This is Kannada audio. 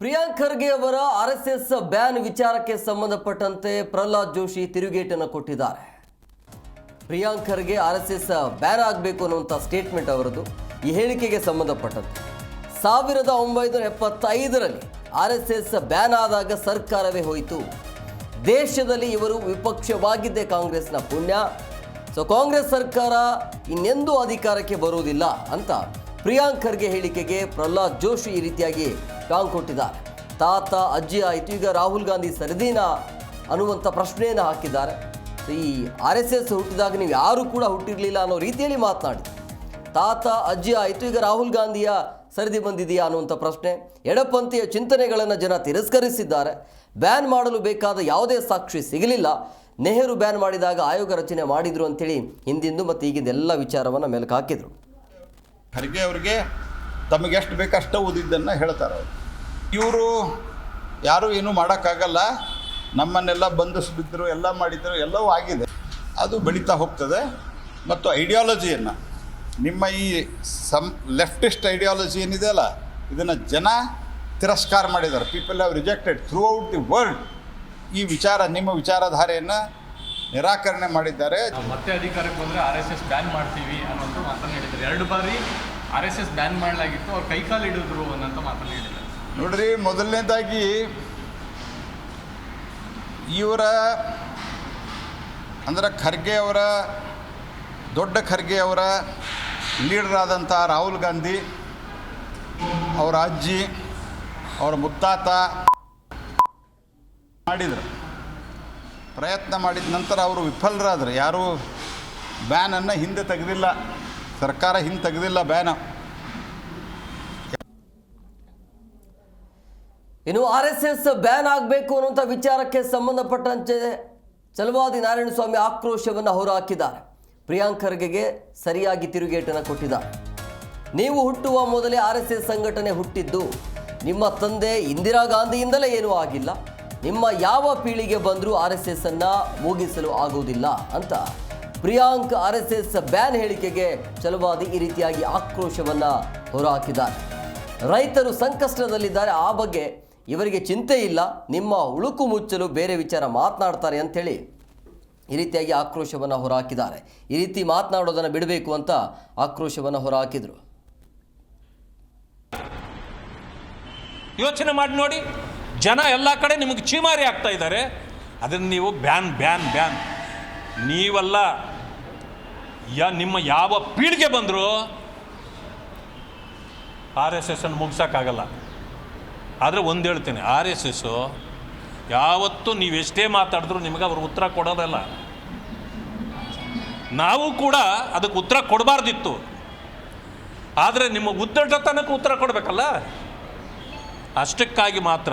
ಪ್ರಿಯಾಂಕ್ ಖರ್ಗೆ ಅವರ ಆರ್ಎಸ್ಎಸ್ ಬ್ಯಾನ್ ವಿಚಾರಕ್ಕೆ ಸಂಬಂಧಪಟ್ಟಂತೆ ಪ್ರಹ್ಲಾದ್ ಜೋಶಿ ತಿರುಗೇಟನ್ನು ಕೊಟ್ಟಿದ್ದಾರೆ. ಪ್ರಿಯಾಂಕ್ ಖರ್ಗೆ ಆರ್ಎಸ್ಎಸ್ ಬ್ಯಾನ್ ಆಗಬೇಕು ಅನ್ನುವಂಥ ಸ್ಟೇಟ್ಮೆಂಟ್ ಅವರದು. ಈ ಹೇಳಿಕೆಗೆ ಸಂಬಂಧಪಟ್ಟಂತೆ 1975ರಲ್ಲಿ ಆರ್ಎಸ್ಎಸ್ ಬ್ಯಾನ್ ಆದಾಗ ಸರ್ಕಾರವೇ ಹೋಯಿತು. ದೇಶದಲ್ಲಿ ಇವರು ವಿಪಕ್ಷವಾಗಿದ್ದೇ ಕಾಂಗ್ರೆಸ್ನ ಪುಣ್ಯ. ಕಾಂಗ್ರೆಸ್ ಸರ್ಕಾರ ಇನ್ನೆಂದೂ ಅಧಿಕಾರಕ್ಕೆ ಬರುವುದಿಲ್ಲ ಅಂತ ಪ್ರಿಯಾಂಕ್ ಖರ್ಗೆ ಹೇಳಿಕೆಗೆ ಪ್ರಹ್ಲಾದ್ ಜೋಶಿ ಈ ರೀತಿಯಾಗಿ ಟಾಂಗ್ ಕೊಟ್ಟಿದ್ದಾರೆ. ತಾತ ಅಜ್ಜಿ ಆಯಿತು, ಈಗ ರಾಹುಲ್ ಗಾಂಧಿ ಸರಿದೀನಾ ಅನ್ನುವಂಥ ಪ್ರಶ್ನೆಯನ್ನು ಹಾಕಿದ್ದಾರೆ. ಈ RSS ಹುಟ್ಟಿದಾಗ ನೀವು ಯಾರೂ ಕೂಡ ಹುಟ್ಟಿರಲಿಲ್ಲ ಅನ್ನೋ ರೀತಿಯಲ್ಲಿ ಮಾತನಾಡಿ, ತಾತ ಅಜ್ಜಿ ಆಯಿತು, ಈಗ ರಾಹುಲ್ ಗಾಂಧಿಯ ಸರಿದಿ ಬಂದಿದೆಯಾ ಅನ್ನುವಂಥ ಪ್ರಶ್ನೆ. ಎಡಪಂಥೀಯ ಚಿಂತನೆಗಳನ್ನು ಜನ ತಿರಸ್ಕರಿಸಿದ್ದಾರೆ. ಬ್ಯಾನ್ ಮಾಡಲು ಬೇಕಾದ ಯಾವುದೇ ಸಾಕ್ಷಿ ಸಿಗಲಿಲ್ಲ. ನೆಹರು ಬ್ಯಾನ್ ಮಾಡಿದಾಗ ಆಯೋಗ ರಚನೆ ಮಾಡಿದ್ರು ಅಂತೇಳಿ ಹಿಂದಿಂದು ಮತ್ತು ಈಗಿಂದೆಲ್ಲ ವಿಚಾರವನ್ನು ಮೆಲುಕು ಹಾಕಿದರು. ಖರ್ಗೆ ಅವರಿಗೆ ತಮಗೆ ಎಷ್ಟು ಬೇಕಷ್ಟು ಓದಿದ್ದನ್ನು ಹೇಳ್ತಾರೆ. ಇವರು ಯಾರೂ ಏನೂ ಮಾಡೋಕ್ಕಾಗಲ್ಲ, ನಮ್ಮನ್ನೆಲ್ಲ ಬಂಧಿಸ್ಬಿದ್ರು, ಎಲ್ಲ ಮಾಡಿದ್ರು, ಎಲ್ಲವೂ ಆಗಿದೆ. ಅದು ಬೆಳೀತಾ ಹೋಗ್ತದೆ. ಮತ್ತು ಐಡಿಯಾಲಜಿಯನ್ನು, ನಿಮ್ಮ ಈ ಲೆಫ್ಟಿಸ್ಟ್ ಐಡಿಯಾಲಜಿ ಏನಿದೆ ಅಲ್ಲ, ಇದನ್ನು ಜನ ತಿರಸ್ಕಾರ ಮಾಡಿದ್ದಾರೆ. People have rejected through out the world. ಈ ವಿಚಾರ, ನಿಮ್ಮ ವಿಚಾರಧಾರೆಯನ್ನು ನಿರಾಕರಣೆ ಮಾಡಿದ್ದಾರೆ. ಮತ್ತೆ ಅಧಿಕಾರಕ್ಕೆ ಬಂದರೆ RSS ಬ್ಯಾನ್ ಮಾಡ್ತೀವಿ ಅನ್ನೋದು ಮಾತನ್ನು ಹೇಳಿದ್ದಾರೆ. 2 ಬಾರಿ RSS ಬ್ಯಾನ್ ಮಾಡಲಾಗಿತ್ತು, ಅವ್ರು ಕೈಕಾಲು ಹಿಡಿದ್ರು ಅನ್ನೋಂಥ ಮಾತನ್ನು ಹೇಳಿದ್ದಾರೆ. ನೋಡ್ರಿ, ಮೊದಲನೇದಾಗಿ ಇವರ ಅಂದರೆ ಖರ್ಗೆ ಅವರ, ದೊಡ್ಡ ಖರ್ಗೆ ಅವರ ಲೀಡರ್ ಆದಂಥ ರಾಹುಲ್ ಗಾಂಧಿ, ಅವರ ಅಜ್ಜಿ, ಅವರ ಮುತ್ತಾತ ಮಾಡಿದರು. ಪ್ರಯತ್ನ ಮಾಡಿದ ನಂತರ ಅವರು ವಿಫಲರಾದರು. ಯಾರೂ ಬ್ಯಾನನ್ನು ಹಿಂದೆ ತೆಗೆದಿಲ್ಲ, ಸರ್ಕಾರ ಹಿಂದೆ ತೆಗೆದಿಲ್ಲ ಬ್ಯಾನ್. ಇನ್ನು RSS ಬ್ಯಾನ್ ಆಗಬೇಕು ಅನ್ನುವಂಥ ವಿಚಾರಕ್ಕೆ ಸಂಬಂಧಪಟ್ಟಂತೆ ಚಲವಾದಿ ನಾರಾಯಣಸ್ವಾಮಿ ಆಕ್ರೋಶವನ್ನು ಹೊರಹಾಕಿದ್ದಾರೆ. ಪ್ರಿಯಾಂಕ್ ಖರ್ಗೆಗೆ ಸರಿಯಾಗಿ ತಿರುಗೇಟನ್ನು ಕೊಟ್ಟಿದ್ದಾರೆ. ನೀವು ಹುಟ್ಟುವ ಮೊದಲೇ RSS ಸಂಘಟನೆ ಹುಟ್ಟಿದ್ದು, ನಿಮ್ಮ ತಂದೆ ಇಂದಿರಾ ಗಾಂಧಿಯಿಂದಲೇ ಏನೂ ಆಗಿಲ್ಲ, ನಿಮ್ಮ ಯಾವ ಪೀಳಿಗೆ ಬಂದರೂ RSS ಅನ್ನು ಮುಗಿಸಲು ಆಗುವುದಿಲ್ಲ ಅಂತ ಪ್ರಿಯಾಂಕ್ RSS ಬ್ಯಾನ್ ಹೇಳಿಕೆಗೆ ಚಲವಾದಿ ಈ ರೀತಿಯಾಗಿ ಆಕ್ರೋಶವನ್ನು ಹೊರಹಾಕಿದ್ದಾರೆ. ರೈತರು ಸಂಕಷ್ಟದಲ್ಲಿದ್ದಾರೆ, ಆ ಬಗ್ಗೆ ಇವರಿಗೆ ಚಿಂತೆ ಇಲ್ಲ, ನಿಮ್ಮ ಉಳುಕು ಮುಚ್ಚಲು ಬೇರೆ ವಿಚಾರ ಮಾತನಾಡ್ತಾರೆ ಅಂಥೇಳಿ ಈ ರೀತಿಯಾಗಿ ಆಕ್ರೋಶವನ್ನು ಹೊರಹಾಕಿದ್ದಾರೆ. ಈ ರೀತಿ ಮಾತನಾಡೋದನ್ನು ಬಿಡಬೇಕು ಅಂತ ಆಕ್ರೋಶವನ್ನು ಹೊರಹಾಕಿದರು. ಯೋಚನೆ ಮಾಡಿ ನೋಡಿ, ಜನ ಎಲ್ಲ ಕಡೆ ನಿಮಗೆ ಚೀಮಾರಿ ಆಗ್ತಾ ಇದ್ದಾರೆ. ಅದನ್ನು ನೀವು ಬ್ಯಾನ್ ಬ್ಯಾನ್ ಬ್ಯಾನ್ ನೀವಲ್ಲ, ನಿಮ್ಮ ಯಾವ ಪೀಳಿಗೆ ಬಂದರೂ RSS ಅನ್ನು ಮುಗ್ಸೋಕ್ಕಾಗಲ್ಲ. ಆದರೆ ಒಂದು ಹೇಳ್ತೇನೆ, RSS ಯಾವತ್ತೂ ನೀವೆಷ್ಟೇ ಮಾತಾಡಿದ್ರು ನಿಮಗೆ ಅವ್ರು ಉತ್ತರ ಕೊಡೋದಲ್ಲ. ನಾವು ಕೂಡ ಅದಕ್ಕೆ ಉತ್ತರ ಕೊಡಬಾರ್ದಿತ್ತು, ಆದರೆ ನಿಮ್ಮ ಉದ್ದಟತನಕ್ಕೆ ಉತ್ತರ ಕೊಡಬೇಕಲ್ಲ, ಅಷ್ಟಕ್ಕಾಗಿ ಮಾತ್ರ